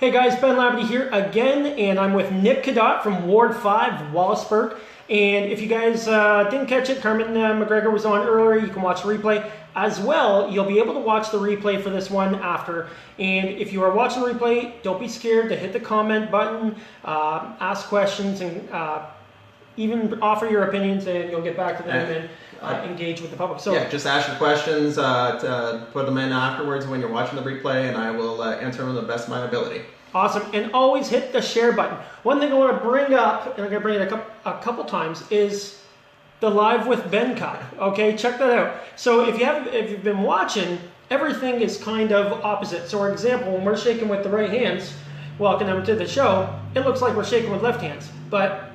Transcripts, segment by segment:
Hey guys, Ben Labadie here again, and I'm with Nick Cadotte from Ward 5, Wallaceburg. And if you guys didn't catch it, Carmen McGregor was on earlier. You can watch the replay. As well, you'll be able to watch the replay for this one after. And if you are watching the replay, don't be scared to hit the comment button, ask questions, and even offer your opinions, and you'll get back to them and engage with the public. So yeah, just ask your questions, put them in afterwards when you're watching the replay, and I will answer them to the best of my ability. Awesome, and always hit the share button. One thing I want to bring up, and I'm going to bring it a couple times, is the Live with Ben Cup. Okay, check that out. So if you've been watching, everything is kind of opposite. So for example, when we're shaking with the right hands, welcome them to the show, it looks like we're shaking with left hands. But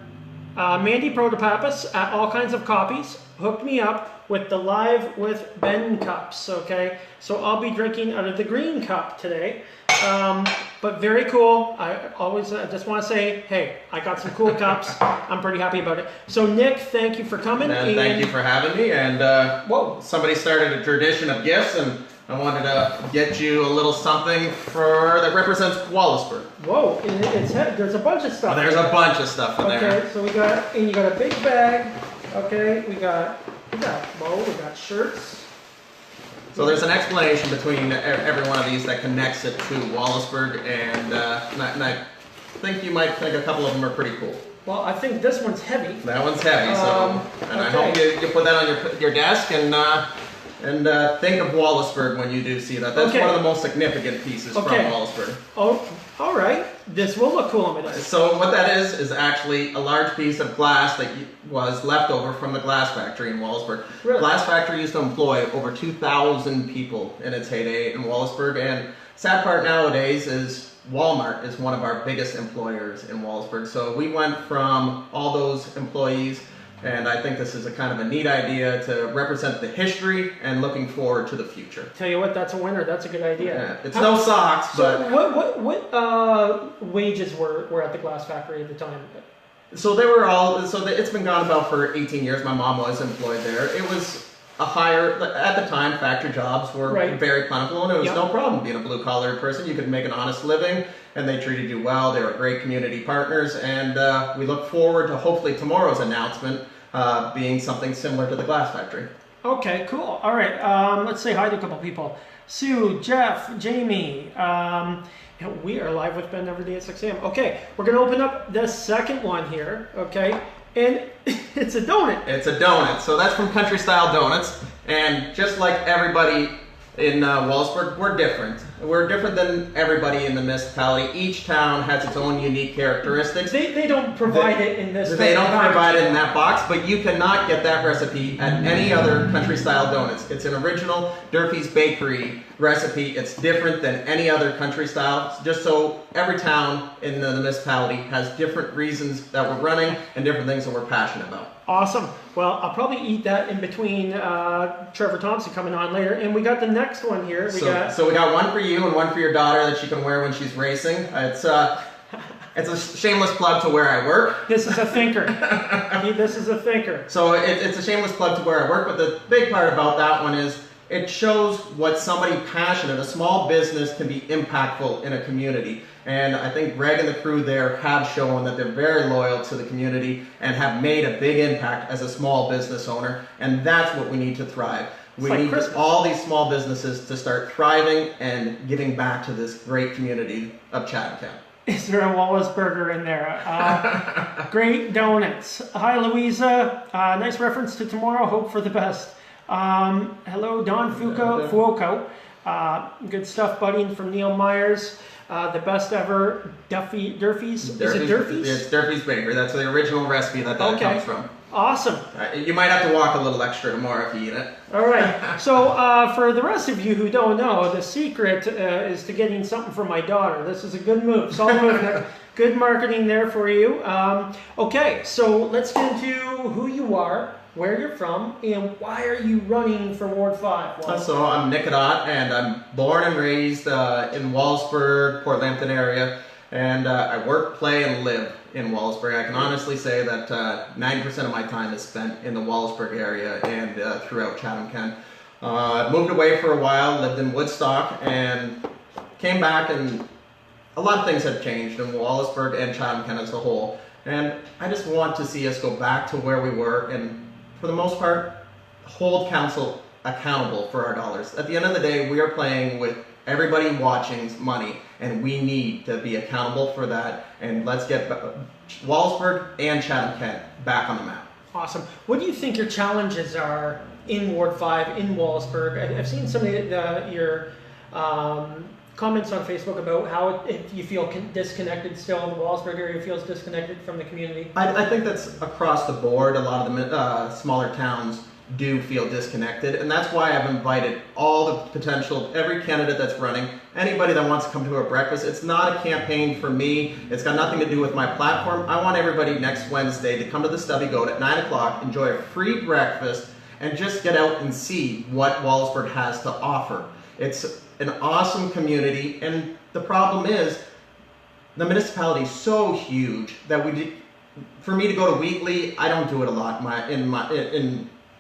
Mandy Protopapas at All Kinds of Copies hooked me up with the Live with Ben cups, okay? So I'll be drinking out of the green cup today. But very cool. I just want to say, hey, I got some cool cups. I'm pretty happy about it. So Nick, thank you for coming. And thank you for having me. And whoa, somebody started a tradition of gifts, and I wanted to get you a little something that represents Wallaceburg. Whoa, there's a bunch of stuff. There's a bunch of stuff in there. Okay, so you got a big bag. Okay, we got bow, we got shirts. So there's an explanation between every one of these that connects it to Wallaceburg, and I think you might think a couple of them are pretty cool. Well, I think this one's heavy. That one's heavy, and I hope you put that on your desk and think of Wallaceburg when you do see that. That's one of the most significant pieces from Wallaceburg. Oh, all right. This will look cool on my desk. So what that is actually a large piece of glass that was left over from the glass factory in Wallaceburg. Really? Glass factory used to employ over 2,000 people in its heyday in Wallaceburg, and sad part nowadays is Walmart is one of our biggest employers in Wallaceburg. So we went from all those employees, and I think this is a kind of a neat idea to represent the history and looking forward to the future. Tell you what, that's a winner. That's a good idea. Yeah, it's no socks, but... So what wages were at the glass factory at the time? So they were it's been gone about for 18 years. My mom was employed there. It was a higher, at the time, factory jobs were very plentiful, and it was no problem being a blue-collar person. You could make an honest living, and they treated you well. They were great community partners, and we look forward to hopefully tomorrow's announcement being something similar to the glass factory. Okay, cool. All right, let's say hi to a couple people. Sue, Jeff, Jamie. We are live with Ben every day at 6 a.m. Okay, we're going to open up the second one here, okay? And it's a donut. It's a donut. So that's from Country Style Donuts. And just like everybody in Wallaceburg, we're different. We're different than everybody in the municipality. Each town has its own unique characteristics. They don't provide it in this. They don't provide it in that box, but you cannot get that recipe at any other Country Style Donuts. It's an original Durfee's Bakery recipe. It's different than any other Country Style. Just so every town in the municipality has different reasons that we're running and different things that we're passionate about. Awesome. Well, I'll probably eat that in between Trevor Thompson coming on later. And we got the next one here. So we got one for you and one for your daughter that she can wear when she's racing. It's a shameless plug to where I work. This is a thinker. This is a thinker. So it's a shameless plug to where I work, but the big part about that one is it shows what somebody passionate, a small business, can be impactful in a community. And I think Greg and the crew there have shown that they're very loyal to the community and have made a big impact as a small business owner. And that's what we need to thrive. We need all these small businesses to start thriving and giving back to this great community of Chatham County. Is there a Wallace burger in there? Great donuts. Hi, Louisa. Nice reference to tomorrow. Hope for the best. Hello, Don Fuoco. Good stuff, buddy, from Neil Myers. The best ever Durfee's. Is it Durfee's? It's Durfee's Bakery. That's the original recipe that comes from. Awesome. You might have to walk a little extra tomorrow if you eat it. All right. So for the rest of you who don't know, the secret is to getting something for my daughter. This is a good move. Solid move. Good marketing there for you. Okay, so let's get into who you are, where you're from, and why are you running for Ward 5? So I'm Nick Cadotte, and I'm born and raised in Wallaceburg, Port Lambton area, and I work, play, and live in Wallaceburg. I can honestly say that 90% of my time is spent in the Wallaceburg area and throughout Chatham County. Moved away for a while, lived in Woodstock, and came back and a lot of things have changed in Wallaceburg and Chatham-Kent as a whole. And I just want to see us go back to where we were and, for the most part, hold council accountable for our dollars. At the end of the day, we are playing with everybody watching's money, and we need to be accountable for that. And let's get Wallaceburg and Chatham-Kent back on the map. Awesome. What do you think your challenges are in Ward 5 in Wallaceburg? I've seen some of your comments on Facebook about how if you feel disconnected still, the Wallaceburg area feels disconnected from the community. I think that's across the board. A lot of the smaller towns do feel disconnected, and that's why I've invited all the potential, every candidate that's running, anybody that wants to come to a breakfast. It's not a campaign for me. It's got nothing to do with my platform. I want everybody next Wednesday to come to the Stubby Goat at 9 o'clock, enjoy a free breakfast, and just get out and see what Wallaceburg has to offer. It's an awesome community, and the problem is the municipality is so huge that for me to go to Wheatley, I don't do it a lot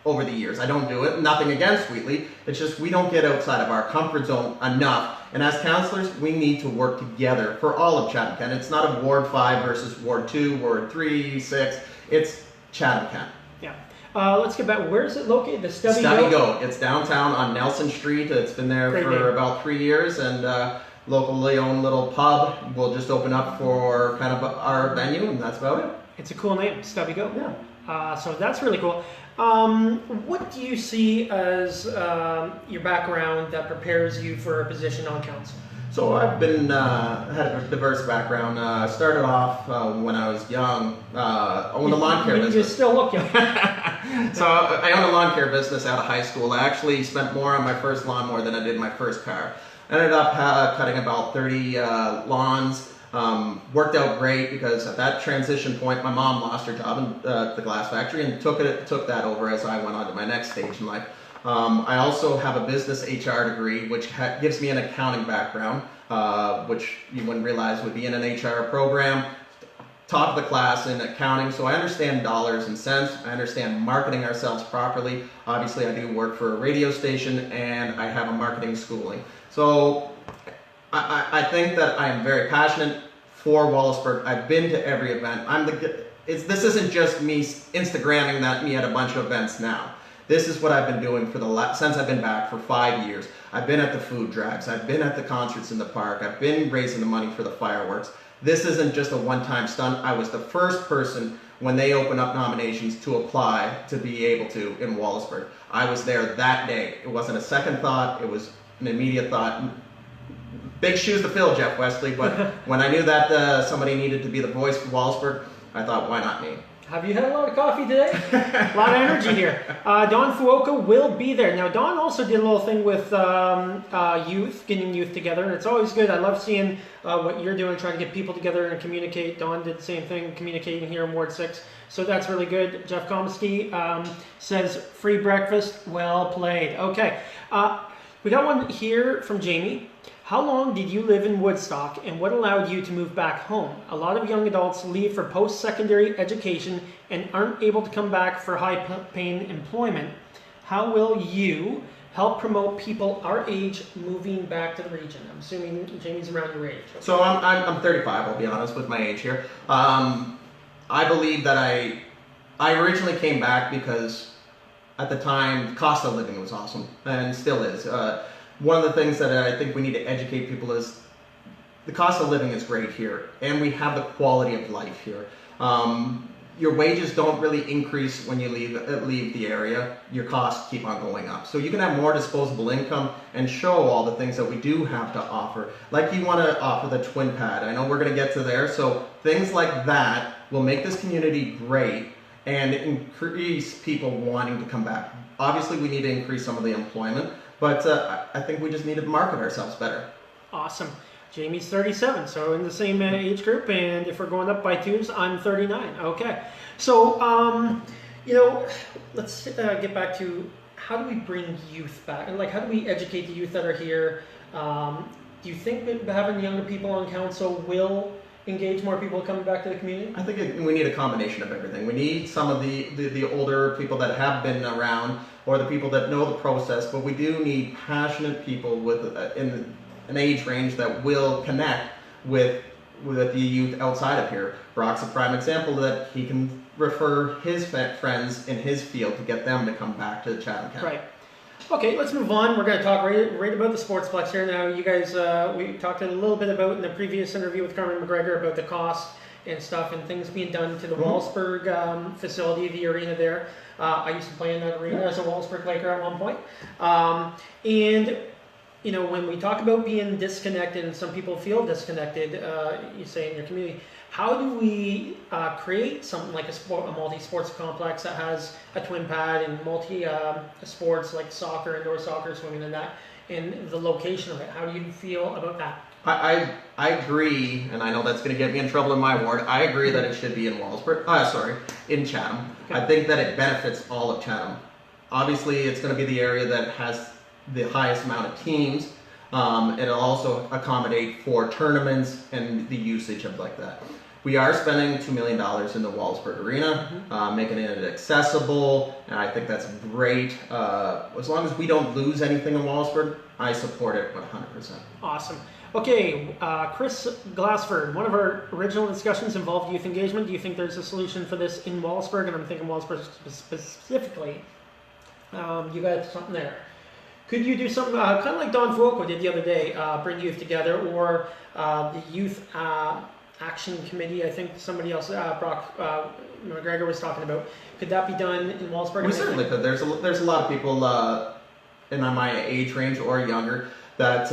over the years. I don't do it. Nothing against Wheatley. It's just we don't get outside of our comfort zone enough. And as councillors, we need to work together for all of Chatham-Kent. It's not a Ward 5 versus Ward 2, Ward 3, 6. It's Chatham-Kent. Yeah. Let's get back. Where is it located? The Stubby Goat. It's downtown on Nelson Street. It's been there for about 3 years, and locally owned little pub will just open up for kind of our venue, and that's about it. It's a cool name, Stubby Goat. Yeah. So that's really cool. What do you see as your background that prepares you for a position on council? So I've been had a diverse background. Started off when I was young, owned a lawn care business. You still look young. So I owned a lawn care business out of high school. I actually spent more on my first lawnmower than I did my first car. I ended up cutting about 30 lawns. Worked out great because at that transition point, my mom lost her job in the glass factory and took that over as I went on to my next stage in life. I also have a business HR degree, which gives me an accounting background, which you wouldn't realize would be in an HR program. Top of the class in accounting, so I understand dollars and cents. I understand marketing ourselves properly. Obviously, I do work for a radio station, and I have a marketing schooling. So I think that I am very passionate for Wallaceburg. I've been to every event. This isn't just me Instagramming me at a bunch of events now. This is what I've been doing since I've been back for 5 years. I've been at the food drives. I've been at the concerts in the park. I've been raising the money for the fireworks. This isn't just a one-time stunt. I was the first person when they opened up nominations to apply to be able to in Wallaceburg. I was there that day. It wasn't a second thought. It was an immediate thought. Big shoes to fill, Jeff Wesley, but when I knew that somebody needed to be the voice for Wallaceburg, I thought, why not me? Have you had a lot of coffee today? A lot of energy here. Don Fuoka will be there. Now, Don also did a little thing with youth, getting youth together, and it's always good. I love seeing what you're doing, trying to get people together and communicate. Don did the same thing, communicating here in Ward 6, so that's really good. Jeff Komisky says, free breakfast, well played. Okay, we got one here from Jamie. How long did you live in Woodstock, and what allowed you to move back home? A lot of young adults leave for post-secondary education and aren't able to come back for high-paying employment. How will you help promote people our age moving back to the region? I'm assuming Jamie's around your age. Okay. So I'm 35, I'll be honest with my age here. I believe that I originally came back because at the time, cost of living was awesome, and still is. One of the things that I think we need to educate people is the cost of living is great here, and we have the quality of life here. Your wages don't really increase when you leave the area. Your costs keep on going up. So you can have more disposable income and show all the things that we do have to offer. Like you want to offer the twin pad. I know we're going to get to there. So things like that will make this community great and increase people wanting to come back. Obviously, we need to increase some of the employment. But I think we just need to market ourselves better. Awesome. Jamie's 37, so in the same age group, and if we're going up by twos, I'm 39. Okay. So, let's get back to how do we bring youth back? And how do we educate the youth that are here? Do you think that having younger people on council will engage more people coming back to the community? I think we need a combination of everything. We need some of the older people that have been around, or the people that know the process, but we do need passionate people with in an age range that will connect with the youth outside of here. Brock's a prime example that he can refer his friends in his field to get them to come back to Chatham County. Right. Okay, let's move on. We're going to talk right about the Sportsplex here. Now, you guys, we talked a little bit about in the previous interview with Carmen McGregor about the cost and stuff and things being done to the Wallsburg facility, the arena there. I used to play in that arena as a Wallsburg Laker at one point. And you know, when we talk about being disconnected, and some people feel disconnected, you say in your community, how do we create something like a multi-sports complex that has a twin pad and multi-sports like soccer, indoor soccer, swimming, and that, and the location of it? How do you feel about that? I agree, and I know that's going to get me in trouble in my ward. I agree that it should be in in Chatham. Okay. I think that it benefits all of Chatham. Obviously, it's going to be the area that has the highest amount of teams. It'll also accommodate for tournaments and the usage of like that. We are spending $2 million in the Wallsburg Arena, making it accessible, and I think that's great. As long as we don't lose anything in Wallsburg, I support it 100%. Awesome. Okay, Chris Glassford, one of our original discussions involved youth engagement. Do you think there's a solution for this in Wallsburg? And I'm thinking Wallsburg specifically. You got something there. Could you do something kind of like Don Fuoco did the other day, bring youth together, or the Youth Action Committee, I think somebody else, Brock McGregor was talking about. Could that be done in Wallsburg? We certainly could. There's a lot of people in my age range or younger that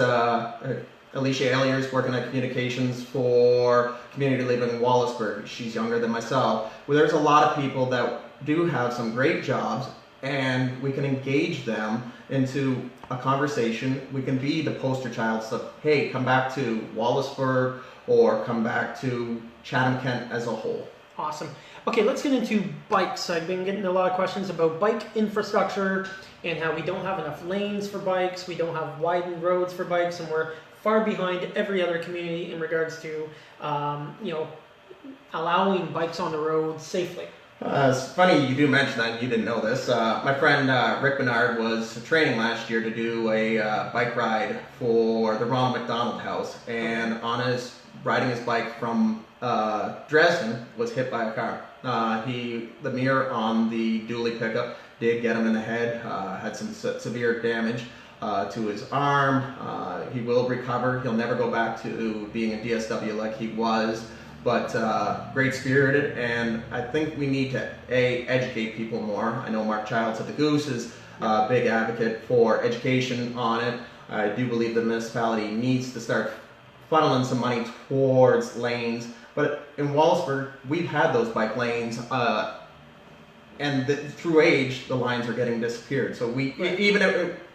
Alicia Allier is working at communications for community living in Wallaceburg. She's younger than myself. Well, there's a lot of people that do have some great jobs, and we can engage them into a conversation. We can be the poster child of, hey, come back to Wallaceburg or come back to Chatham-Kent as a whole. Awesome. Okay, let's get into bikes. I've been getting a lot of questions about bike infrastructure and how we don't have enough lanes for bikes, we don't have widened roads for bikes, and we're far behind every other community in regards to allowing bikes on the road safely. It's funny you do mention that, and you didn't know this. My friend Rick Bernard was training last year to do a bike ride for the Ronald McDonald House, and riding his bike from Dresden was hit by a car. The mirror on the dually pickup did get him in the head, had some severe damage to his arm. He will recover. He'll never go back to being a DSW like he was, but great spirited, and I think we need to educate people more. I know Mark Childs at the Goose is a big advocate for education on it. I do believe the municipality needs to start funneling some money towards lanes, but in Wallaceburg we've had those bike lanes, and through age the lines are getting disappeared. So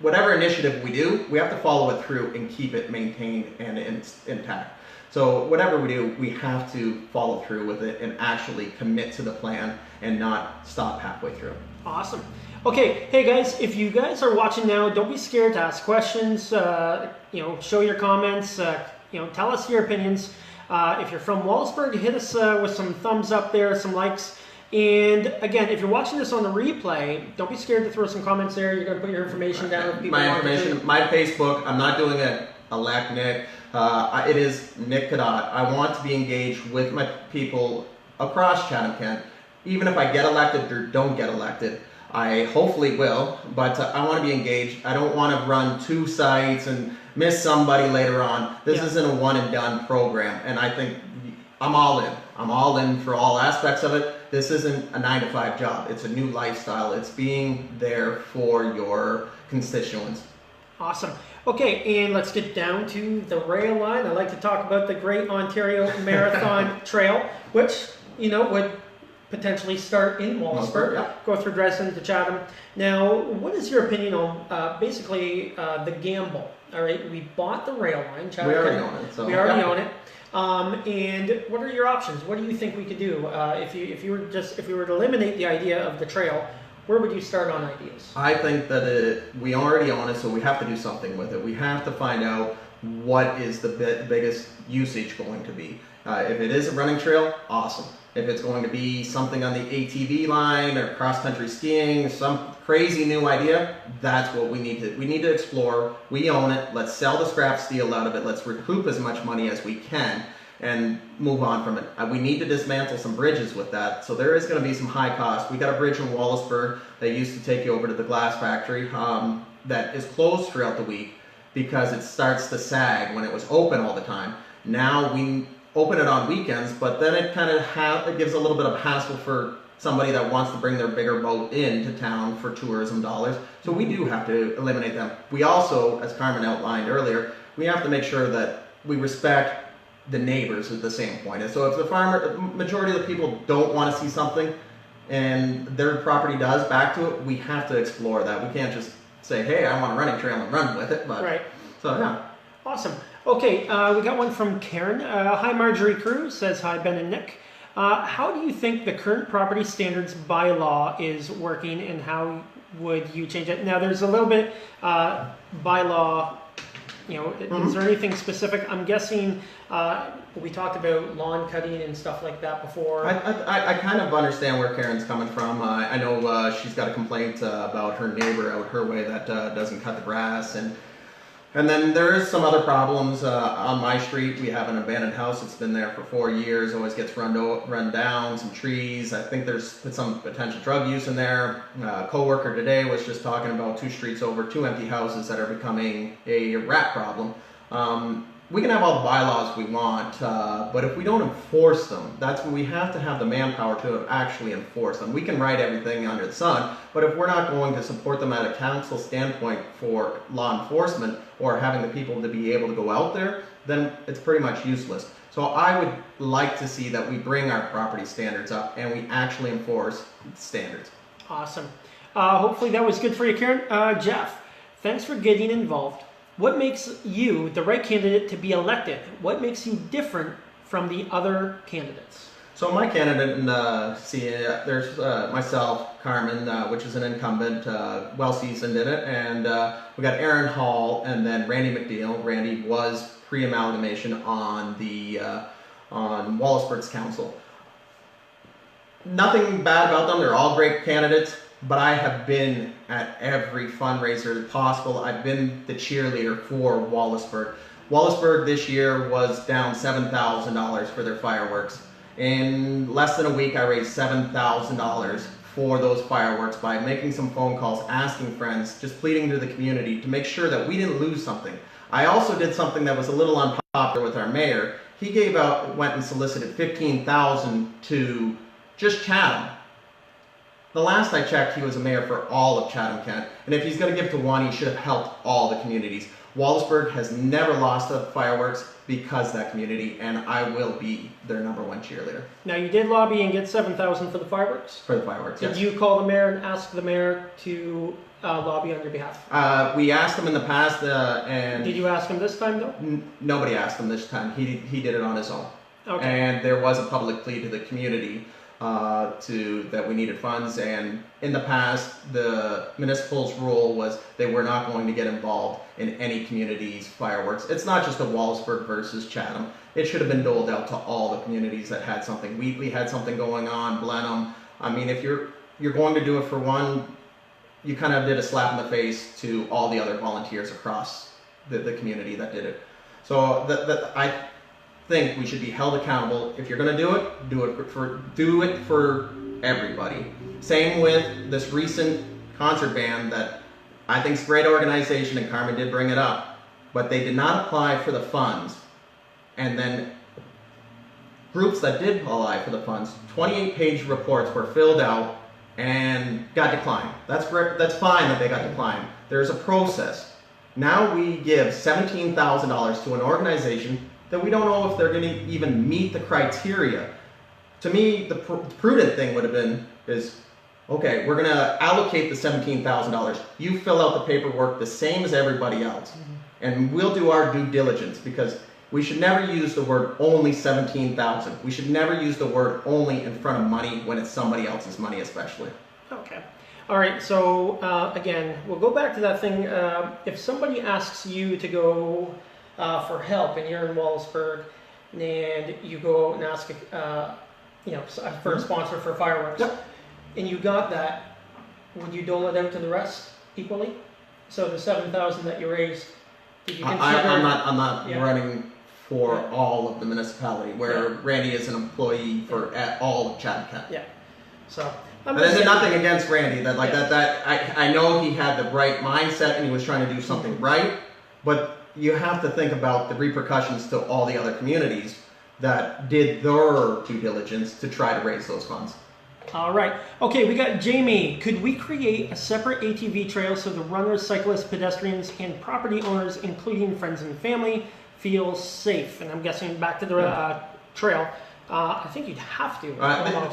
whatever initiative we do, we have to follow it through and keep it maintained and intact. So whatever we do, we have to follow through with it and actually commit to the plan and not stop halfway through. Awesome. Okay, hey guys, if you guys are watching now, don't be scared to ask questions. Show your comments. Tell us your opinions. If you're from Wallaceburg, hit us with some thumbs up there, some likes. And again, if you're watching this on the replay, don't be scared to throw some comments there. You're going to put your information down. If people my information, my Facebook. I'm not doing it elect Nick. It is Nick Cadotte. I want to be engaged with my people across Chatham-Kent. Even if I get elected or don't get elected, I hopefully will, but I want to be engaged. I don't want to run 2 sites and miss somebody later on. This isn't a one and done program, and I think I'm all in. I'm all in for all aspects of it. This isn't a 9-to-5 job. It's a new lifestyle. It's being there for your constituents. Awesome. Okay, and let's get down to the rail line. I like to talk about the Great Ontario Marathon Trail, which, would potentially start in Wallaceburg, go through Dresden to Chatham. Now, what is your opinion on basically the gamble? All right, we bought the rail line. We already own it. We already own it. And what are your options? What do you think we could do if we were to eliminate the idea of the trail? Where would you start on ideas? I think that we already own it, so we have to do something with it. We have to find out what is the biggest usage going to be. If it is a running trail, awesome. If it's going to be something on the ATV line or cross-country skiing, some crazy new idea, that's what we need to explore. We own it. Let's sell the scrap steel out of it. Let's recoup as much money as we can and move on from it. We need to dismantle some bridges with that. So there is going to be some high cost. We got a bridge in Wallaceburg that used to take you over to the glass factory that is closed throughout the week because it starts to sag when it was open all the time. Now we open it on weekends, but then it kind of it gives a little bit of hassle for somebody that wants to bring their bigger boat into town for tourism dollars. So we do have to eliminate them. We also, as Carmen outlined earlier, we have to make sure that we respect the neighbors at the same point. And so if the majority of the people don't want to see something and their property does back to it, we have to explore that. We can't just say, hey, I want a running trail and run with it. But, right. So yeah. Awesome. Okay, we got one from Karen. Hi, Marjorie Cruz, says hi, Ben and Nick. How do you think the current property standards bylaw is working, and how would you change it? Now, there's a little bit bylaw, is there anything specific? I'm guessing we talked about lawn cutting and stuff like that before. I kind of understand where Karen's coming from. I know she's got a complaint about her neighbor out her way that doesn't cut the grass, and then there is some other problems on my street. We have an abandoned house that's been there for 4 years, always gets run down, some trees. I think there's some potential drug use in there. A co-worker today was just talking about 2 streets over, 2 empty houses that are becoming a rat problem. We can have all the bylaws we want, but if we don't enforce them, that's when we have to have the manpower to actually enforce them. We can write everything under the sun, but if we're not going to support them at a council standpoint for law enforcement or having the people to be able to go out there, then it's pretty much useless. So I would like to see that we bring our property standards up and we actually enforce standards. Awesome. Hopefully that was good for you, Karen. Jeff, thanks for getting involved. What makes you the right candidate to be elected? What makes you different from the other candidates? So my candidate, there's myself, Carmen, which is an incumbent, well seasoned in it, and we got Aaron Hall, and then Randy McNeil. Randy was pre-amalgamation on on Wallaceburg's council. Nothing bad about them; they're all great candidates. But I have been at every fundraiser possible. I've been the cheerleader for Wallaceburg. Wallaceburg this year was down $7,000 for their fireworks. In less than a week, I raised $7,000 for those fireworks by making some phone calls, asking friends, just pleading to the community to make sure that we didn't lose something. I also did something that was a little unpopular with our mayor. He went and solicited $15,000 to just Chatham. The last I checked, he was a mayor for all of Chatham-Kent, and if he's going to give to one, he should have helped all the communities. Wallaceburg has never lost the fireworks because of that community, and I will be their #1 cheerleader. Now, you did lobby and get $7,000 for the fireworks? For the fireworks, yes. Did you call the mayor and ask the mayor to lobby on your behalf? We asked him in the past, and... Did you ask him this time, though? Nobody asked him this time. He did it on his own. Okay. And there was a public plea to the community that we needed funds, and in the past the municipal's rule was they were not going to get involved in any community's fireworks. It's not just a Wallaceburg versus Chatham. It should have been doled out to all the communities that had something. Wheatley had something going on, Blenheim. I mean, if you're going to do it for one, you kind of did a slap in the face to all the other volunteers across the community that did it. So I think we should be held accountable. If you're going to do it for everybody. Same with this recent concert band that I think is a great organization, and Carmen did bring it up, but they did not apply for the funds. And then groups that did apply for the funds, 28-page reports were filled out and got declined. That's fine that they got declined. There's a process. Now we give $17,000 to an organization that we don't know if they're going to even meet the criteria. To me, the prudent thing would have been okay, we're going to allocate the $17,000. You fill out the paperwork the same as everybody else, and we'll do our due diligence, because we should never use the word only $17,000. We should never use the word only in front of money when it's somebody else's money, especially. Okay. All right. So again, we'll go back to that thing. If somebody asks you to go for help, and you're in Wallaceburg, and you go out and ask, for a sponsor for fireworks, and you got that, would you dole it out to the rest equally? So the 7,000 that you raised, did you consider? I'm not running for all of the municipality, where Randy is an employee for at all of Chatham County. Yeah. So. There's nothing against Randy. I know he had the right mindset and he was trying to do something right, but you have to think about the repercussions to all the other communities that did their due diligence to try to raise those funds. All right. Okay, we got Jamie. Could we create a separate ATV trail so the runners, cyclists, pedestrians, and property owners, including friends and family, feel safe? And I'm guessing back to the trail. I think you'd have to.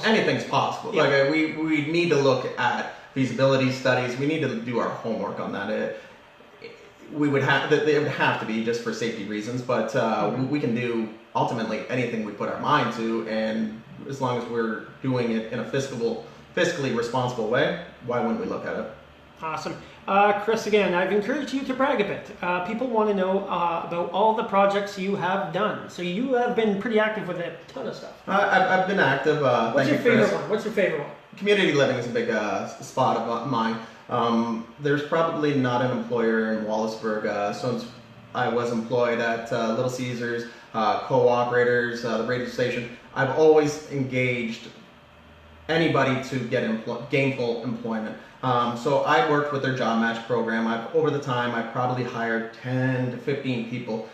Anything's possible. Yeah. We need to look at feasibility studies. We need to do our homework on that. They would have to be just for safety reasons, but we can do ultimately anything we put our mind to, and as long as we're doing it in a fiscally responsible way, why wouldn't we look at it? Awesome. Chris, again, I've encouraged you to brag a bit. People want to know about all the projects you have done. So you have been pretty active with a ton of stuff. I've been active. What's your favorite one? What's your favorite one? Community living is a big spot of mine. There's probably not an employer in Wallaceburg since I was employed at Little Caesars, co-operators, the radio station. I've always engaged anybody to get gainful employment. So I worked with their job match program. Over the time, I probably hired 10 to 15 people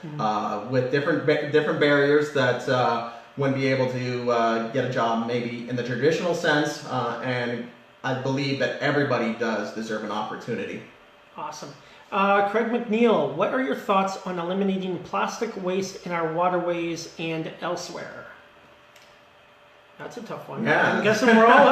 with different barriers that wouldn't be able to get a job maybe in the traditional sense. And I believe that everybody does deserve an opportunity. Awesome. Craig McNeil, what are your thoughts on eliminating plastic waste in our waterways and elsewhere? That's a tough one. Yeah. I'm guessing we're all,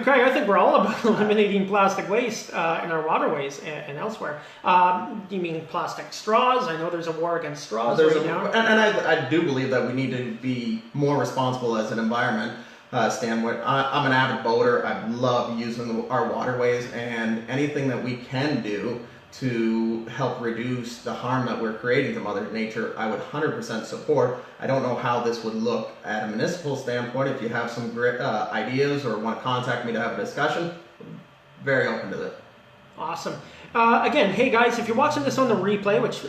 Craig, I think we're all about eliminating plastic waste in our waterways and elsewhere. Do you mean plastic straws? I know there's a war against straws right now. And I do believe that we need to be more responsible as an environment standpoint. I'm an avid boater. I love using our waterways, and anything that we can do to help reduce the harm that we're creating to Mother Nature, I would 100% support. I don't know how this would look at a municipal standpoint. If you have some great ideas or want to contact me to have a discussion, very open to that. Awesome. Again, hey guys, if you're watching this on the replay, which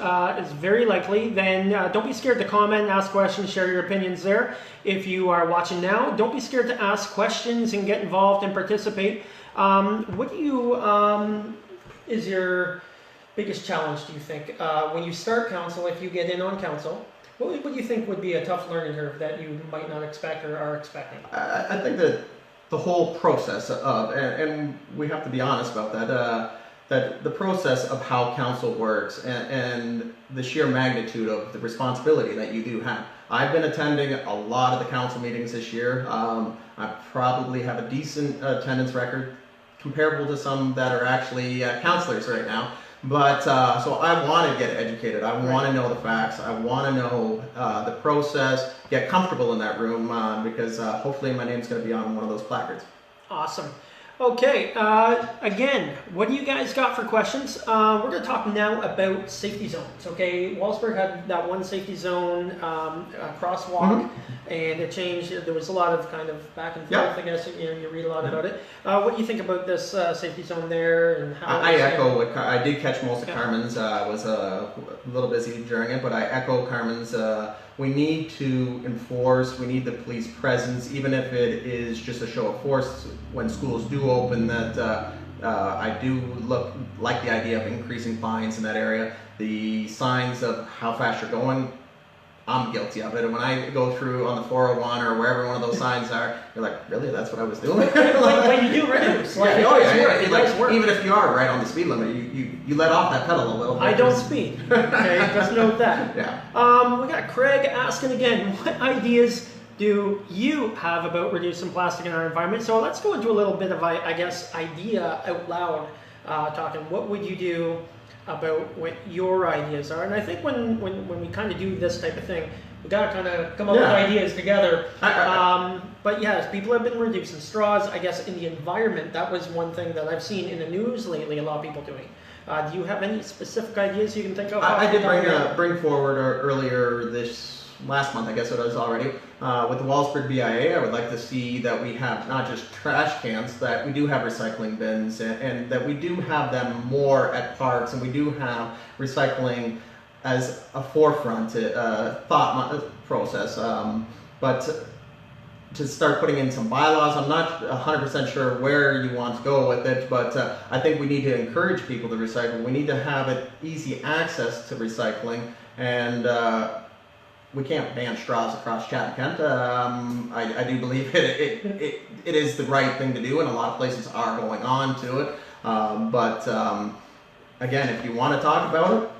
is very likely, then don't be scared to comment, ask questions, share your opinions there. If you are watching now, don't be scared to ask questions and get involved and participate. What do you, is your biggest challenge, do you think, when you start council, if you get in on council? What do you think would be a tough learning curve that you might not expect or are expecting? I think that the whole process of, and we have to be honest about that, that the process of how council works and the sheer magnitude of the responsibility that you do have. I've been attending a lot of the council meetings this year. I probably have a decent attendance record comparable to some that are actually counselors right now. But so I want to get educated. I want to know the facts. I want to know the process, get comfortable in that room because hopefully my name's going to be on one of those placards. Awesome. Okay, again, what do you guys got for questions? We're going to talk now about safety zones, okay? Wallaceburg had that one safety zone crosswalk, and it changed. There was a lot of kind of back and forth, I guess. You read a lot about it. What do you think about this safety zone there? And how I echo what I did catch most of Carmen's. I was a little busy during it, but I echo Carmen's. We need to enforce, we need the police presence, even if it is just a show of force when schools do open. That I do like the idea of increasing fines in that area. The signs of how fast you're going, I'm guilty of it. And when I go through on the 401 or wherever one of those signs are, you're like, really, that's what I was doing? But you do reduce. Like, it does work. Even if you are right on the speed limit, you let off that pedal a little bit. I don't speed. Okay, just note that. Yeah. We got Craig asking again, what ideas do you have about reducing plastic in our environment? So let's go into a little bit of, I guess, idea out loud, talking. What would you do about what your ideas are? And I think when we kind of do this type of thing, we got to kind of come up with ideas together. But yes, people have been reducing straws. I guess in the environment, that was one thing that I've seen in the news lately, a lot of people doing. Do you have any specific ideas you can think of? I did bring forward earlier this last month, I guess it was already, with the Wallsburg BIA. I would like to see that we have not just trash cans, that we do have recycling bins, and that we do have them more at parks, and we do have recycling as a forefront thought process. But to start putting in some bylaws, I'm not 100% sure where you want to go with it, but I think we need to encourage people to recycle. We need to have it easy access to recycling, and we can't ban straws across Chatham-Kent. I do believe it is the right thing to do, and a lot of places are going on to it. But again, if you want to talk about it,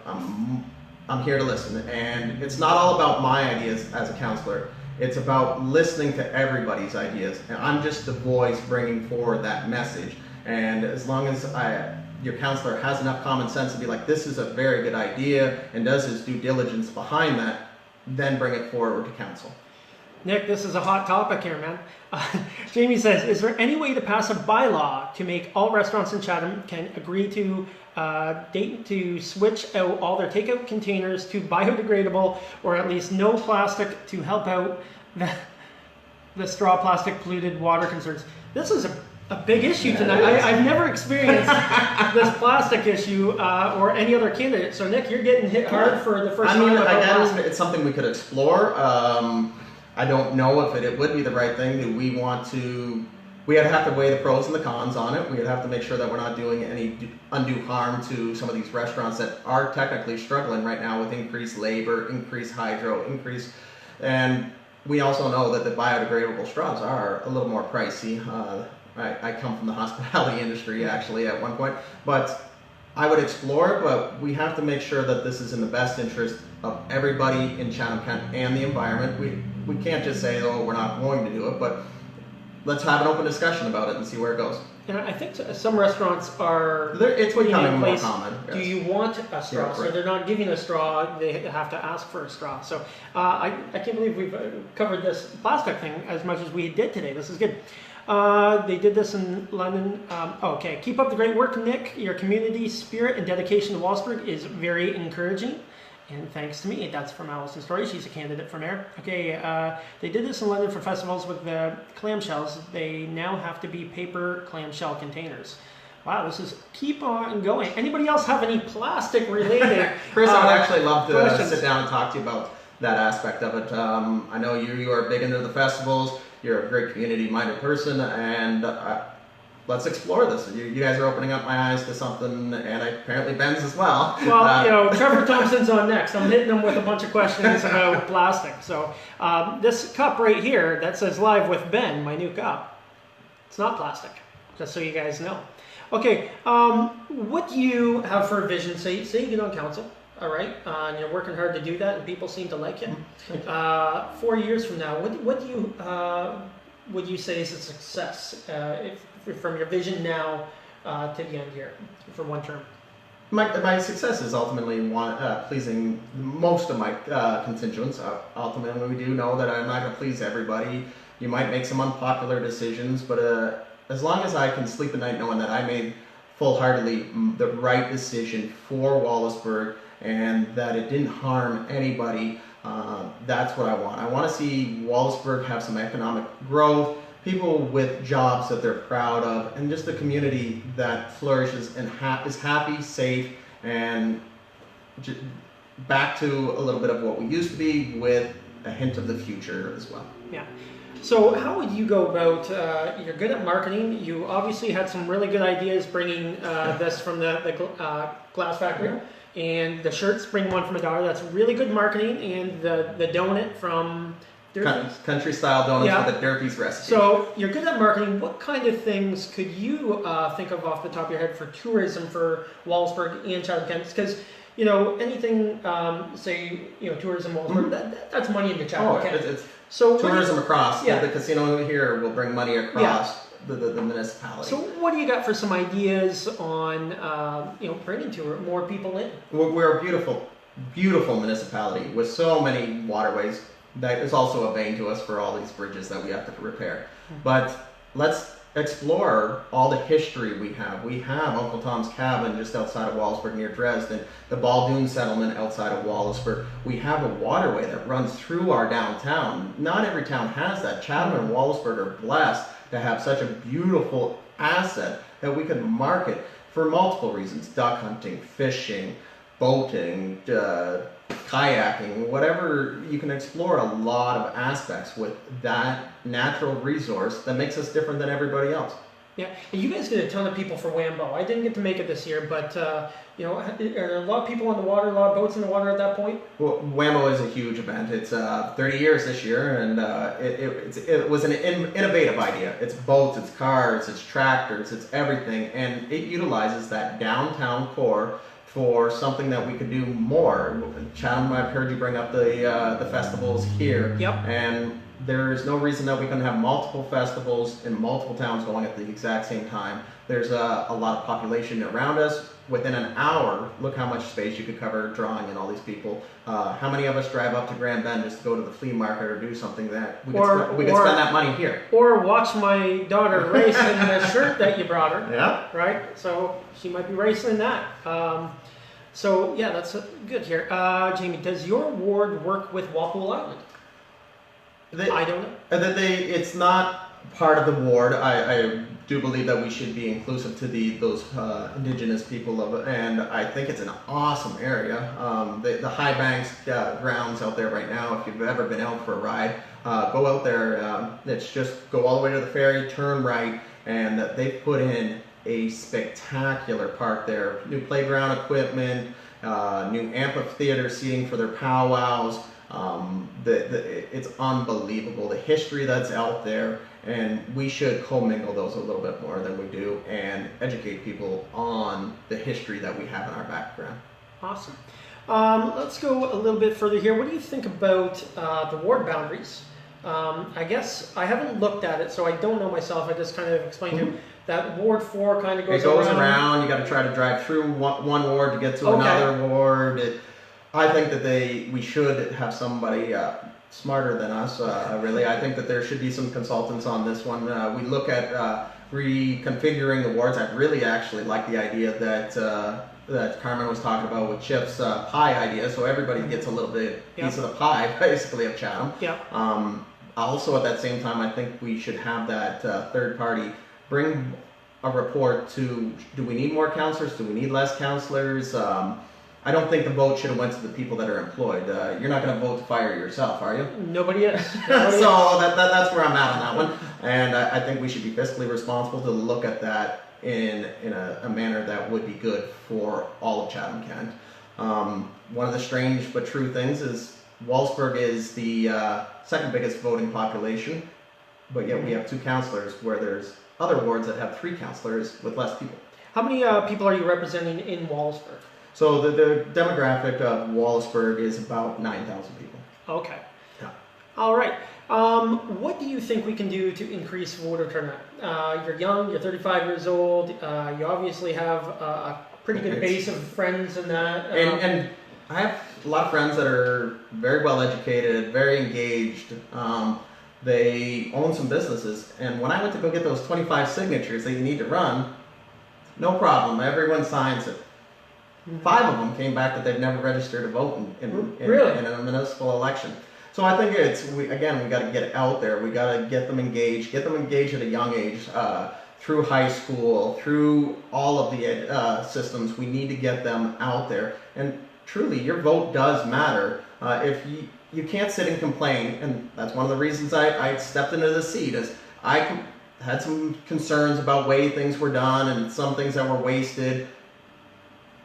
I'm here to listen. And it's not all about my ideas as a councillor. It's about listening to everybody's ideas. And I'm just the voice bringing forward that message. And as long as your councillor has enough common sense to be like, this is a very good idea, and does his due diligence behind that, then bring it forward to council. Nick, this is a hot topic here, man. Jamie says, is there any way to pass a bylaw to make all restaurants in Chatham can agree to switch out all their takeout containers to biodegradable, or at least no plastic, to help out the straw plastic polluted water concerns? This is a big issue tonight. I've never experienced this plastic issue or any other candidate. So Nick, you're getting hit hard for the first time. Again, it's something we could explore. I don't know if it would be the right thing. Do we want to? We'd have to weigh the pros and the cons on it. We'd have to make sure that we're not doing any undue harm to some of these restaurants that are technically struggling right now with increased labor, increased hydro, and we also know that the biodegradable straws are a little more pricey. I come from the hospitality industry actually at one point, but I would explore it, but we have to make sure that this is in the best interest of everybody in Chatham-Kent and the environment. We can't just say, oh, we're not going to do it, but let's have an open discussion about it and see where it goes. And I think some restaurants are it's becoming more common. Yes. Do you want a straw? Yeah, so they're not giving a straw, they have to ask for a straw. So I can't believe we've covered this plastic thing as much as we did today. This is good. They did this in London. Okay, keep up the great work, Nick. Your community spirit and dedication to Wallsburg is very encouraging. And thanks to me. That's from Alison Story. She's a candidate for mayor. Okay, they did this in London for festivals with the clamshells. They now have to be paper clamshell containers. Wow, this is keep on going. Anybody else have any plastic related Chris, I would actually love to sit down and talk to you about that aspect of it. I know you are big into the festivals. You're a great community-minded person, and let's explore this. You guys are opening up my eyes to something, and apparently Ben's as well. Well, Trevor Thompson's on next. I'm hitting him with a bunch of questions about plastic. So this cup right here that says Live with Ben, my new cup, it's not plastic, just so you guys know. Okay, what do you have for a vision? Say you get on council, all right, and you're working hard to do that, and people seem to like you. 4 years from now, what do you would you say is a success from your vision now to the end here for one term? My success is ultimately pleasing most of my constituents. Ultimately, we do know that I'm not going to please everybody. You might make some unpopular decisions, but as long as I can sleep at night knowing that I made full-heartedly the right decision for Wallaceburg and that it didn't harm anybody, that's what I want. I want to see Wallaceburg have some economic growth, people with jobs that they're proud of, and just a community that flourishes and is happy, safe, and back to a little bit of what we used to be with a hint of the future as well. Yeah. So how would you go about, you're good at marketing, you obviously had some really good ideas bringing this from the glass factory, and the shirts, bring one from a daughter, that's really good marketing, and the donut from Country style donuts with a Derpy's recipe. So you're good at marketing. What kind of things could you think of off the top of your head for tourism for Wallaceburg and Chatham-Kent? Because anything, say tourism Wallaceburg, that's money into Chatham-Kent. So tourism across the casino here will bring money across the municipality. So what do you got for some ideas on bringing more people in? We're a beautiful municipality with so many waterways. That is also a bane to us for all these bridges that we have to repair. But let's explore all the history we have. We have Uncle Tom's Cabin just outside of Wallsburg near Dresden, the Baldoon Settlement outside of Wallaceburg. We have a waterway that runs through our downtown. Not every town has that. Chatham and Wallaceburg are blessed to have such a beautiful asset that we can market for multiple reasons: duck hunting, fishing, boating, kayaking, whatever. You can explore a lot of aspects with that natural resource that makes us different than everybody else. Yeah, and you guys get a ton of people for Wambo. I didn't get to make it this year, but you know, are there a lot of people on the water, a lot of boats in the water at that point? Well, Wambo is a huge event. It's 30 years this year, and it was an innovative idea. It's boats, it's cars, it's tractors, it's everything, and it utilizes that downtown core for something that we could do more. Chatham, I've heard you bring up the festivals here. Yep. And there's no reason that we couldn't have multiple festivals in multiple towns going at the exact same time. There's a lot of population around us. Within an hour, look how much space you could cover drawing in all these people. How many of us drive up to Grand Bend just to go to the flea market or do something that we could spend that money here? Or watch my daughter race in the shirt that you brought her. Yeah. Right? So she might be racing in that. So yeah, that's good here. Jamie, does your ward work with Walpole Island? I don't know. It's not part of the ward. I do believe that we should be inclusive to those indigenous people and I think it's an awesome area. The High Banks grounds out there right now, if you've ever been out for a ride, go out there. It's just go all the way to the ferry, turn right, and they've put in a spectacular park there. New playground equipment, new amphitheater seating for their powwows. It's unbelievable, the history that's out there, and we should commingle those a little bit more than we do and educate people on the history that we have in our background. Awesome. Let's go a little bit further here. What do you think about the ward boundaries? I guess I haven't looked at it, so I don't know myself. I just kind of explained to him that Ward 4 kind of goes around. It goes around. You got to try to drive through one ward to get to another ward. I think that we should have somebody smarter than us, really. I think that there should be some consultants on this one. We look at reconfiguring the wards. I really actually like the idea that Carmen was talking about with Chip's pie idea, so everybody gets a little bit piece of the pie, basically, of Chatham. Yeah. Also, at that same time, I think we should have that third party bring a report to, do we need more counselors? Do we need less counselors? I don't think the vote should have went to the people that are employed. You're not going to vote to fire yourself, are you? Nobody is. So that's where I'm at on that one. And I think we should be fiscally responsible to look at that in a manner that would be good for all of Chatham Kent. One of the strange but true things is Wallaceburg is the second biggest voting population, but yet we have 2 counselors where there's other wards that have 3 counselors with less people. How many people are you representing in Wallaceburg? So the demographic of Wallaceburg is about 9,000 people. Okay. Yeah. All right. What do you think we can do to increase voter turnout? You're young, you're 35 years old, you obviously have a pretty good base of friends in that. And I have a lot of friends that are very well educated, very engaged. They own some businesses, and when I went to go get those 25 signatures that you need to run, no problem, everyone signs it. 5 of them came back that they've never registered to vote in a municipal election. So I think we got to get it out there. We got to get them engaged at a young age, through high school, through all of the systems. We need to get them out there. And truly, your vote does matter. If you can't sit and complain, and that's one of the reasons I stepped into the seat, is I had some concerns about way things were done and some things that were wasted.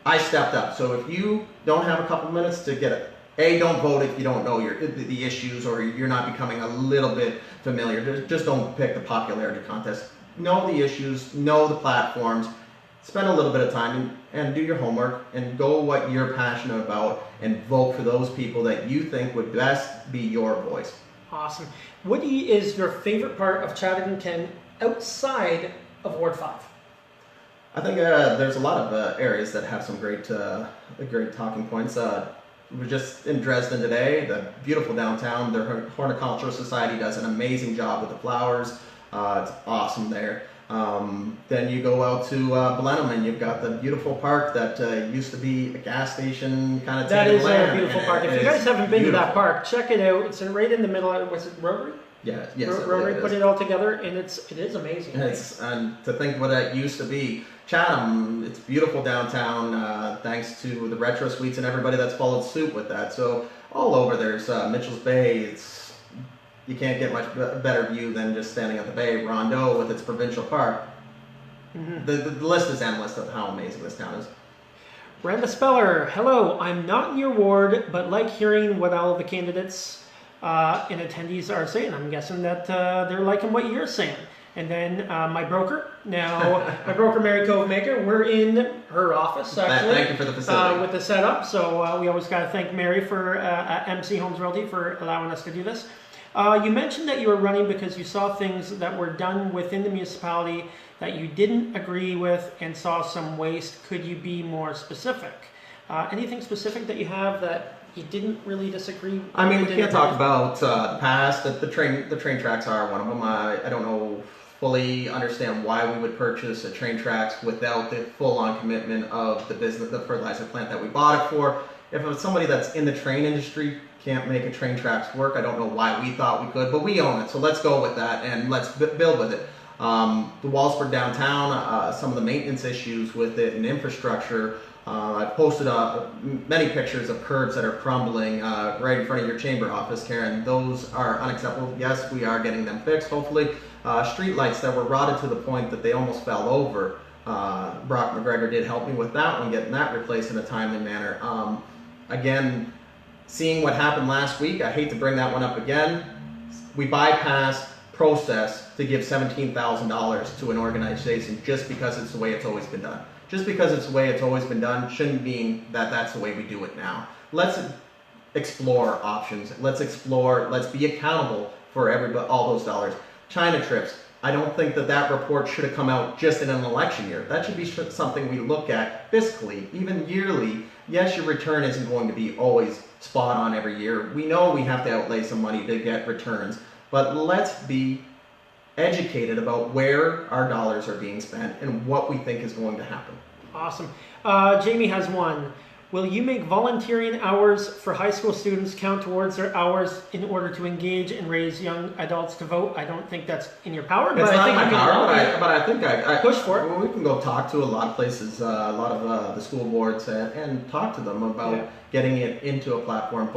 I stepped up. So if you don't have a couple minutes to get it, don't vote if you don't know the issues or you're not becoming a little bit familiar. Just don't pick the popularity contest. Know the issues, know the platforms, spend a little bit of time and do your homework and go what you're passionate about and vote for those people that you think would best be your voice. Awesome. What is your favorite part of Chatham Kent outside of Ward 5? I think there's a lot of areas that have some great talking points. We're just in Dresden today, the beautiful downtown. The Horticultural Society does an amazing job with the flowers. It's awesome there. Then you go out to Blenheim and you've got the beautiful park that used to be a gas station kind of. That is a beautiful park. If you guys haven't been to that park, check it out. It's right in the middle. Was it Rotary? Yeah, yes. Rotary put it all together, and it is amazing. And to think what it used to be. Chatham, it's beautiful downtown, thanks to the retro suites and everybody that's followed suit with that. So all over there's Mitchell's Bay. You can't get much better view than just standing at the bay. Rondeau with its provincial park. Mm-hmm. The list is endless of how amazing this town is. Brenda Speller, hello. I'm not in your ward, but like hearing what all the candidates and attendees are saying. I'm guessing that they're liking what you're saying. And then my broker, my broker Mary Covemaker, we're in her office actually. Thank you for the facility. With the setup. So we always got to thank Mary for MC Homes Realty for allowing us to do this. You mentioned that you were running because you saw things that were done within the municipality that you didn't agree with and saw some waste. Could you be more specific? Anything specific that you have that you didn't really disagree with? I mean, we can't talk about the past. The train tracks are one of them. I don't fully understand why we would purchase a train tracks without the full-on commitment of the business, the fertilizer plant that we bought it for. If it's somebody that's in the train industry can't make a train tracks work, I don't know why we thought we could, but we own it, so let's go with that and let's build with it. The Wallsburg downtown, some of the maintenance issues with it and infrastructure. I posted many pictures of curbs that are crumbling right in front of your chamber office, Karen. Those are unacceptable. Yes, we are getting them fixed, hopefully. Street lights that were rotted to the point that they almost fell over. Brock McGregor did help me with that one, getting that replaced in a timely manner. Again, seeing what happened last week, I hate to bring that one up again. We bypassed process to give $17,000 to an organization just because it's the way it's always been done. Just because it's the way it's always been done shouldn't mean that that's the way we do it now. Let's explore options. Let's be accountable for all those dollars. China trips. I don't think that report should have come out just in an election year. That should be something we look at fiscally, even yearly. Yes, your return isn't going to be always spot on every year. We know we have to outlay some money to get returns, but let's be educated about where our dollars are being spent and what we think is going to happen. Awesome. Jamie has one. Will you make volunteering hours for high school students count towards their hours in order to engage and raise young adults to vote? I don't think that's in your power, but I think you can. But I think I push for it. Well, we can go talk to a lot of places, a lot of the school boards, and talk to them about getting it into a platform.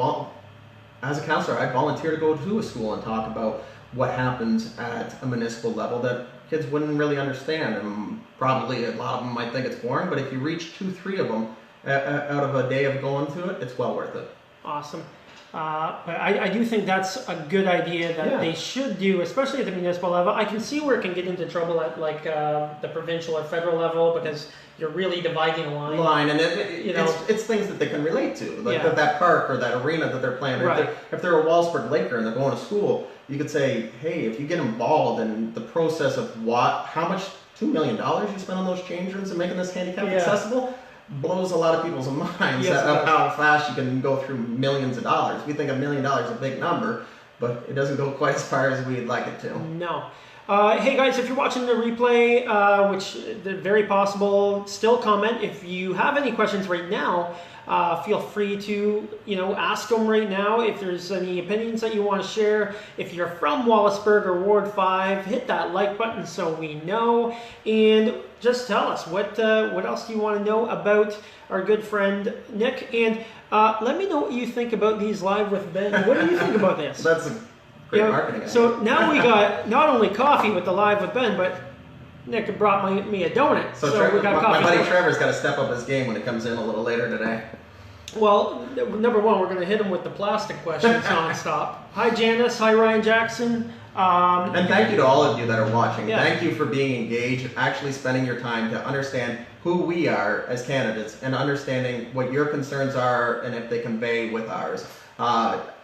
As a counselor, I volunteer to go to a school and talk about what happens at a municipal level that kids wouldn't really understand, and probably a lot of them might think it's boring. But if you reach 2-3 of them out of a day of going to it, it's well worth it. Awesome. But I do think that's a good idea that they should do, especially at the municipal level. I can see where it can get into trouble at the provincial or federal level because you're really dividing a line. And it's things that they can relate to, like that park or that arena that they're playing. Right. If they're a Wallsburg Laker and they're going to school, you could say, hey, if you get involved in the process of how much $2 million you spend on those change rooms and making this handicap accessible, blows a lot of people's minds of how fast you can go through millions of dollars. We think $1 million is a big number, but it doesn't go quite as far as we'd like it to. No. Hey guys, if you're watching the replay, which is very possible, still comment. If you have any questions right now, feel free to ask them right now. If there's any opinions that you want to share, if you're from Wallaceburg or Ward 5, hit that like button so we know, and just tell us what else do you want to know about our good friend Nick, and let me know what you think about these Live with Ben. What do you think about this? That's a great marketing idea. So now we got not only coffee with the Live with Ben, but Nick brought me a donut. So we got coffee. My buddy Trevor's got to step up his game when it comes in a little later today. Well, number one, we're going to hit him with the plastic questions nonstop. Hi, Janice. Hi, Ryan Jackson. And thank you to all of you that are watching. Yeah. Thank you for being engaged, actually spending your time to understand who we are as candidates and understanding what your concerns are and if they convey with ours.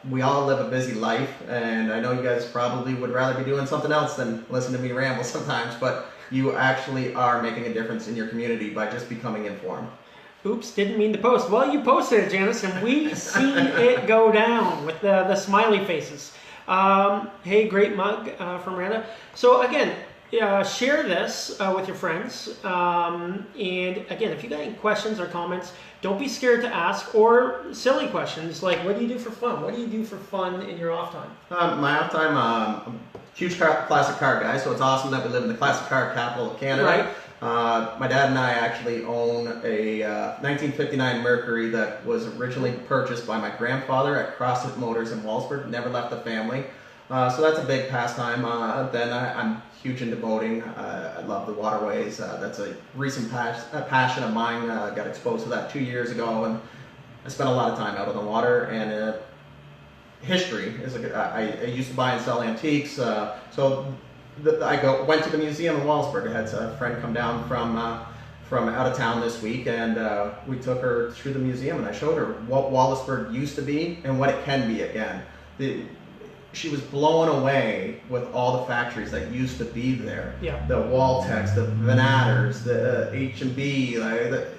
We all live a busy life, and I know you guys probably would rather be doing something else than listen to me ramble sometimes, but you actually are making a difference in your community by just becoming informed. Oops, didn't mean to post. Well, you posted it, Janice, and we see it go down with the smiley faces. Hey, great mug from Randa. So again, share this with your friends. And again, if you got any questions or comments, don't be scared to ask, or silly questions like, what do you do for fun? What do you do for fun in your off time? My off time, I'm a huge classic car guy, so it's awesome that we live in the classic car capital of Canada. Right. My dad and I actually own a 1959 Mercury that was originally purchased by my grandfather at CrossFit Motors in Walsburg. Never left the family. So that's a big pastime. Then I'm huge into boating. I love the waterways. That's a recent passion of mine. Got exposed to that 2 years ago, and I spent a lot of time out on the water. And history is I used to buy and sell antiques. So went to the museum in Walsburg. I had a friend come down from out of town this week, and we took her through the museum, and I showed her what Wallaceburg used to be and what it can be again. She was blown away with all the factories that used to be there. Yeah. The Waltex, the Vanaters, the H&B.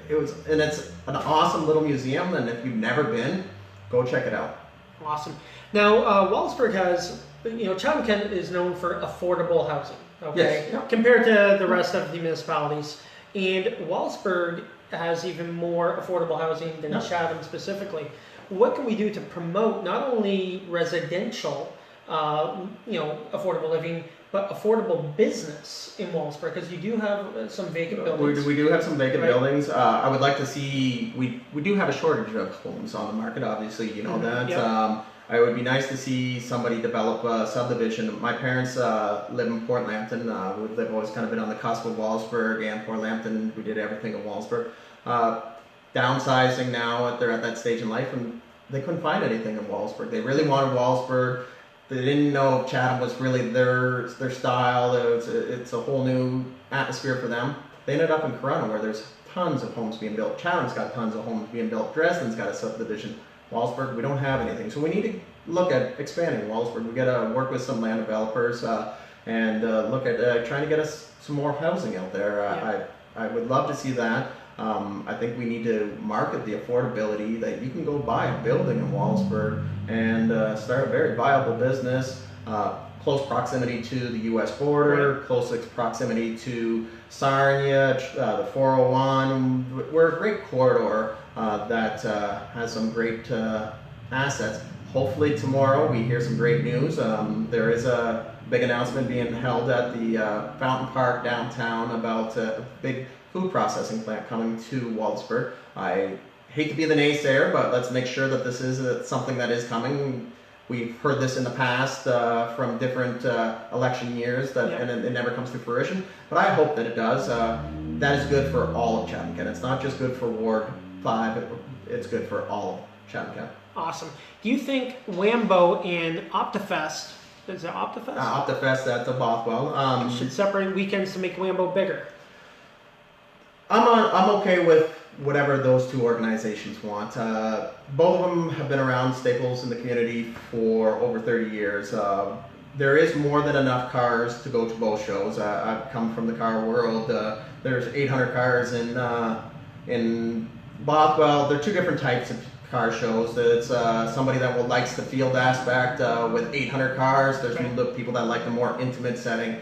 It's an awesome little museum, and if you've never been, go check it out. Awesome. Now, Wallaceburg has, Chatham-Kent is known for affordable housing, okay? Yes. Compared to the rest of the municipalities. And Wallaceburg has even more affordable housing than Chatham specifically. What can we do to promote not only residential, affordable living, but affordable business in Wallaceburg? Because you do have some vacant buildings. We do have some vacant buildings. I would like to see, we do have a shortage of homes on the market, obviously, you know that. Yep. It would be nice to see somebody develop a subdivision. My parents live in Port Lambton. They've always kind of been on the cusp of Wallaceburg and Port Lambton. We did everything in Wallaceburg. Downsizing now, they're at that stage in life, and they couldn't find anything in Wallaceburg. They really wanted Wallaceburg. They didn't know if Chatham was really their style. It's a whole new atmosphere for them. They ended up in Corunna, where there's tons of homes being built. Chatham's got tons of homes being built. Dresden's got a subdivision. Wallaceburg, we don't have anything. So we need to look at expanding Wallaceburg. We got to work with some land developers and look at trying to get us some more housing out there. I would love to see that. I think we need to market the affordability that you can go buy a building in Wallaceburg and start a very viable business. Close proximity to the U.S. border, close proximity to Sarnia, the 401. We're a great corridor that has some great assets. Hopefully tomorrow we hear some great news. There is a big announcement being held at the Fountain Park downtown about a big food processing plant coming to Wallaceburg. I hate to be the naysayer, but let's make sure that this is something that is coming. We've heard this in the past from different election years, and it never comes to fruition. But I hope that it does. That is good for all of Chatham-Kent. It's not just good for Ward 5, it's good for all of Chatham-Kent. Awesome. Do you think Wambo and Optifest, is it Optifest? Optifest at the Bothwell. Should separate weekends to make Wambo bigger? I'm okay with whatever those two organizations want. Both of them have been around, staples in the community for over 30 years. There is more than enough cars to go to both shows. I've come from the car world. There's 800 cars in Bothwell. There are two different types of car shows. It's somebody that likes the field aspect with 800 cars. There's people that like the more intimate setting.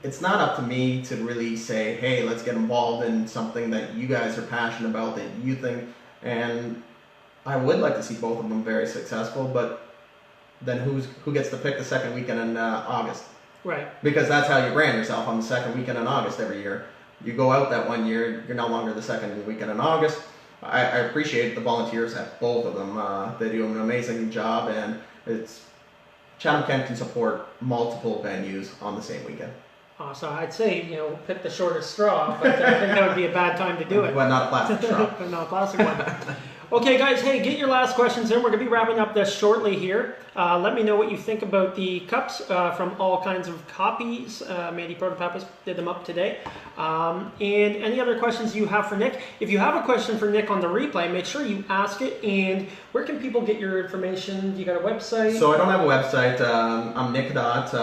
It's not up to me to really say, hey, let's get involved in something that you guys are passionate about, that you think, and I would like to see both of them very successful, but then who gets to pick the second weekend in August? Right. Because that's how you brand yourself, on the second weekend in August every year. You go out that one year, you're no longer the second weekend in August. I appreciate the volunteers at both of them. They do an amazing job, and Chatham-Kent can support multiple venues on the same weekend. So I'd say, pick the shortest straw, but I think that would be a bad time to do it. But not a plastic straw. But not a plastic one. Okay, guys, hey, get your last questions in. We're going to be wrapping up this shortly here. Let me know what you think about the cups from all kinds of copies. Mandy Protopappas did them up today. And any other questions you have for Nick? If you have a question for Nick on the replay, make sure you ask it. And where can people get your information? You got a website? So I don't have a website. I'm Nick Cadotte.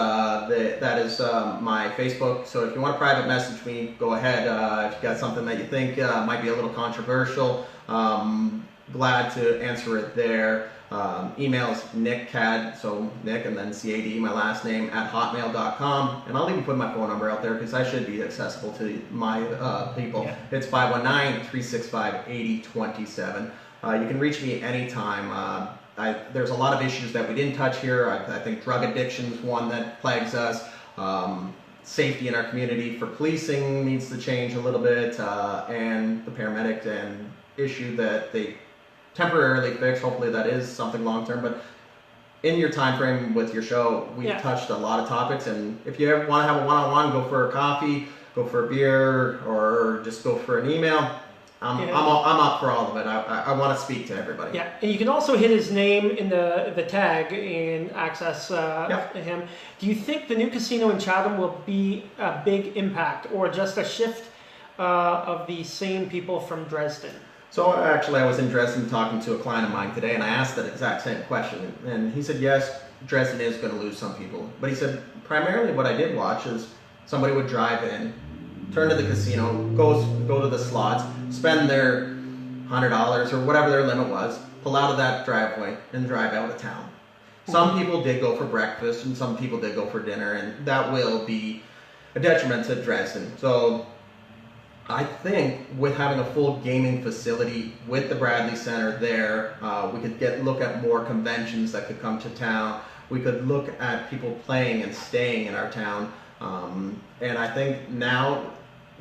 That is my Facebook. So if you want to private message me, go ahead. If you got something that you think might be a little controversial, glad to answer it there. Emails nickcad, so Nick and then CAD, my last name, at hotmail.com. And I'll even put my phone number out there because I should be accessible to my people. Yeah. It's 519-365-8027. You can reach me anytime. There's a lot of issues that we didn't touch here. I think drug addiction is one that plagues us. Safety in our community for policing needs to change a little bit, and the paramedic and issue that they temporarily fix. Hopefully that is something long term, but in your time frame with your show, we've touched a lot of topics, and if you ever want to have a one-on-one, go for a coffee, go for a beer, or just go for an email. I'm up for all of it. I want to speak to everybody. Yeah, and you can also hit his name in the tag and access him. Do you think the new casino in Chatham will be a big impact, or just a shift of the same people from Dresden? So actually, I was in Dresden talking to a client of mine today, and I asked that exact same question, and he said, yes, Dresden is going to lose some people, but he said primarily what I did watch is somebody would drive in, turn to the casino, go to the slots, spend their $100 or whatever their limit was, pull out of that driveway and drive out of town. Some people did go for breakfast and some people did go for dinner, and that will be a detriment to Dresden. So I think with having a full gaming facility with the Bradley Center there, we could look at more conventions that could come to town. We could look at people playing and staying in our town. And I think now,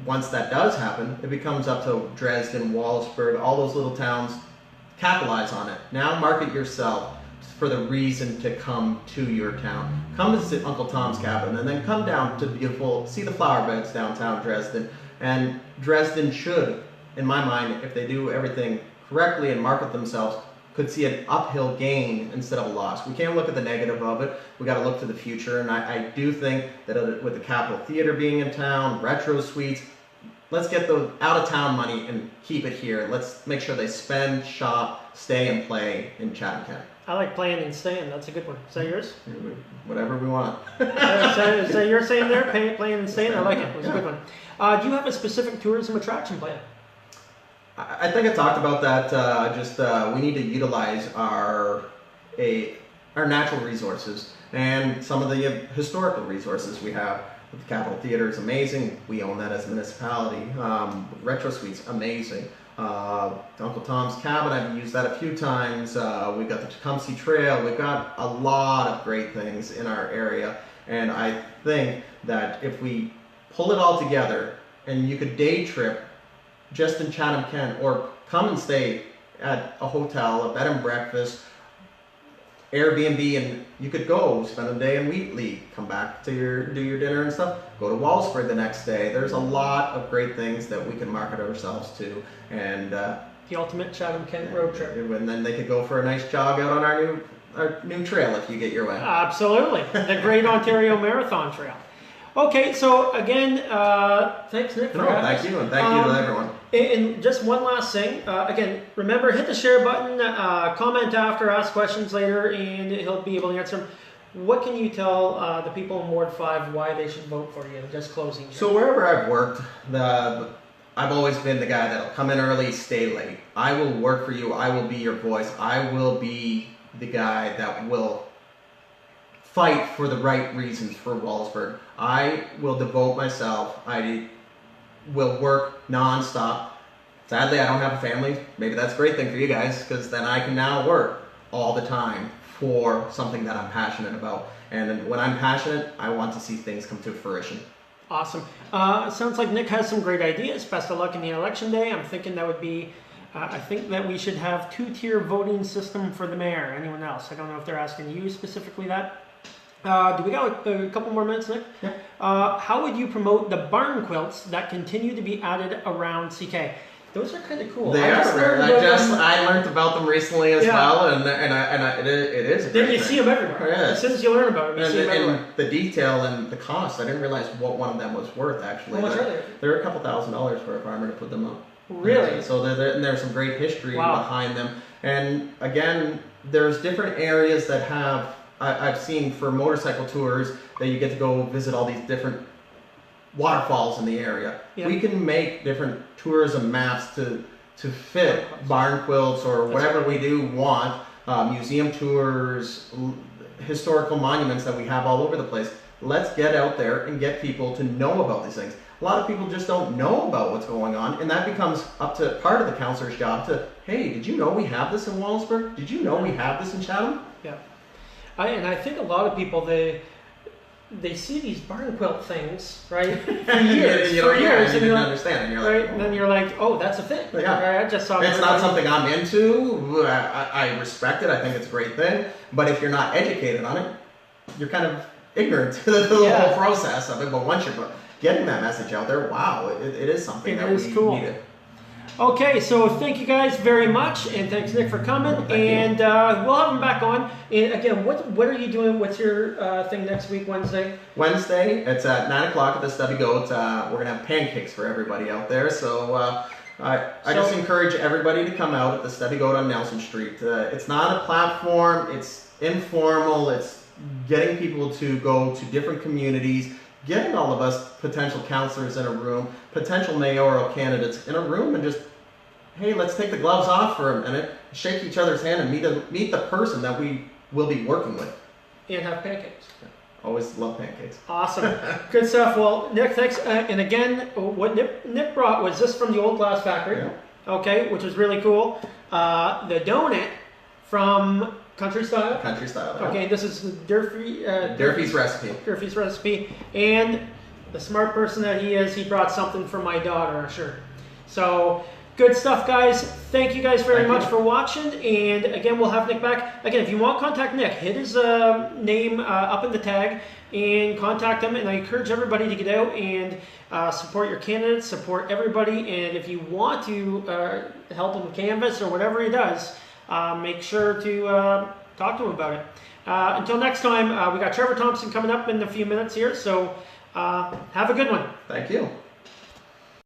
once that does happen, it becomes up to Dresden, Wallaceburg, all those little towns, capitalize on it. Now market yourself for the reason to come to your town. Come to visit Uncle Tom's Cabin, and then come down to see the flower beds downtown Dresden. And Dresden should, in my mind, if they do everything correctly and market themselves, could see an uphill gain instead of a loss. We can't look at the negative of it. We got to look to the future, and I do think that with the Capitol Theater being in town, retro suites, let's get the out-of-town money and keep it here. Let's make sure they spend, shop, stay, and play in Chatham County. I like playing and staying. That's a good one. Is that yours? Whatever we want. Is that you're saying there? Playing and staying? I like it. It was a good one. Do you have a specific tourism attraction plan? I think I talked about that. We need to utilize our natural resources and some of the historical resources we have. The Capitol Theater is amazing. We own that as a municipality. Retro Suite's amazing. Uncle Tom's Cabin, I've used that a few times. We've got the Tecumseh Trail. We've got a lot of great things in our area. And I think that if we pull it all together, and you could day trip just in Chatham, Kent, or come and stay at a hotel, a bed and breakfast, Airbnb, and you could go spend a day in Wheatley, come back to do your dinner and stuff, go to Wallaceburg the next day. There's a lot of great things that we can market ourselves to, and the ultimate Chatham Kent road trip. And then they could go for a nice jog out on our new trail if you get your way. Absolutely, the Great Ontario Marathon Trail. Okay, so again, thanks, Nick. Thank you, and thank you to everyone. And just one last thing. Again, remember, hit the share button, comment after, ask questions later, and he'll be able to answer them. What can you tell the people in Ward 5 why they should vote for you? Just closing here. So wherever I've worked, I've always been the guy that'll come in early, stay late. I will work for you. I will be your voice. I will be the guy that will fight for the right reasons for Wallaceburg. I will devote myself. I will work nonstop. Sadly, I don't have a family. Maybe that's a great thing for you guys, because then I can now work all the time for something that I'm passionate about. And when I'm passionate, I want to see things come to fruition. Awesome. Sounds like Nick has some great ideas. Best of luck in the election day. I'm thinking that would be, I think that we should have 2-tier voting system for the mayor. Anyone else? I don't know if they're asking you specifically that. Do we got a couple more minutes, Nick? Yeah. How would you promote the barn quilts that continue to be added around CK? Those are kind of cool. They are. I learned about them recently as well, and it is. Then you see them everywhere. Yeah. As soon as you learn about them, you see them everywhere. And the detail and the cost, I didn't realize what one of them was worth actually. How much are they? They're a couple $1,000s for a farmer to put them up. Really? Yeah, so there's some great history behind them. And again, there's different areas that have. I've seen for motorcycle tours that you get to go visit all these different waterfalls in the area. Yeah. We can make different tourism maps to fit barn quilts or whatever we do want. museum tours, historical monuments that we have all over the place. Let's get out there and get people to know about these things. A lot of people just don't know about what's going on, and that becomes up to part of the counselor's job to, hey, did you know we have this in Wallsburg? Did you know we have this in Chatham? Yeah. And I think a lot of people, they see these barn quilt things, right, for years, you didn't understand, and you're like, right, and then you're like, oh, that's a thing. Yeah. Right? I just saw it's not something I'm into. I respect it. I think it's a great thing. But if you're not educated on it, you're kind of ignorant to the whole process of it. But once you're getting that message out there, wow, it is something that we needed. Okay, so thank you guys very much, and thanks Nick for coming, and we'll have him back on. And again, what are you doing? What's your thing next week, Wednesday? Wednesday, it's at 9 o'clock at the Stubby Goat. We're gonna have pancakes for everybody out there, so I just encourage everybody to come out at the Stubby Goat on Nelson Street. It's not a platform; it's informal. It's getting people to go to different communities. Getting all of us potential counselors in a room, potential mayoral candidates in a room, and just, hey, let's take the gloves off for a minute, shake each other's hand, and meet the person that we will be working with. And have pancakes. Always love pancakes. Awesome. Good stuff. Well, Nick, thanks. And again, what Nick brought was this from the Old Glass Factory, okay, which was really cool. The donut from Country Style. Country Style. Yeah. Okay, this is Durfee's recipe. Durfee's recipe, and the smart person that he is, he brought something for my daughter, a shirt. So good stuff, guys. Thank you guys very much for watching, and again, we'll have Nick back. Again, if you want to contact Nick, hit his name up in the tag and contact him. And I encourage everybody to get out and support your candidates, support everybody, and if you want to help him canvass or whatever he does. Make sure to talk to him about it. Until next time, we got Trevor Thompson coming up in a few minutes here, so have a good one. Thank you.